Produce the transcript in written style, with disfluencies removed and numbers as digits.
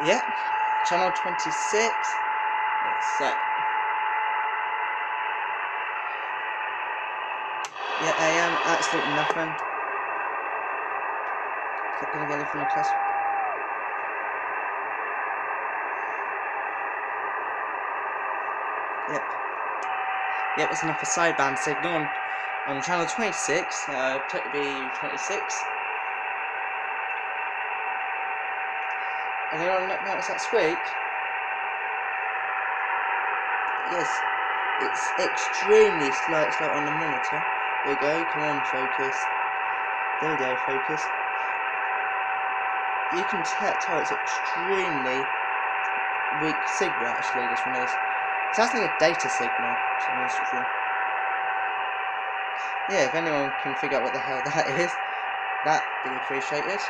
Yep, channel 26. It's set. Yeah, AM, absolutely nothing. Not gonna get anything from the class. Yep. Yep, it's enough for sideband signal on channel 26, B26. And anyone notice that squeak? Yes, it's extremely slow. It's like on the monitor. There we go. Come on, focus. There we go, focus. You can tell it's extremely weak signal. Actually, this one is. It's actually a data signal. To be honest with you. Yeah, if anyone can figure out what the hell that is, that'd be appreciated.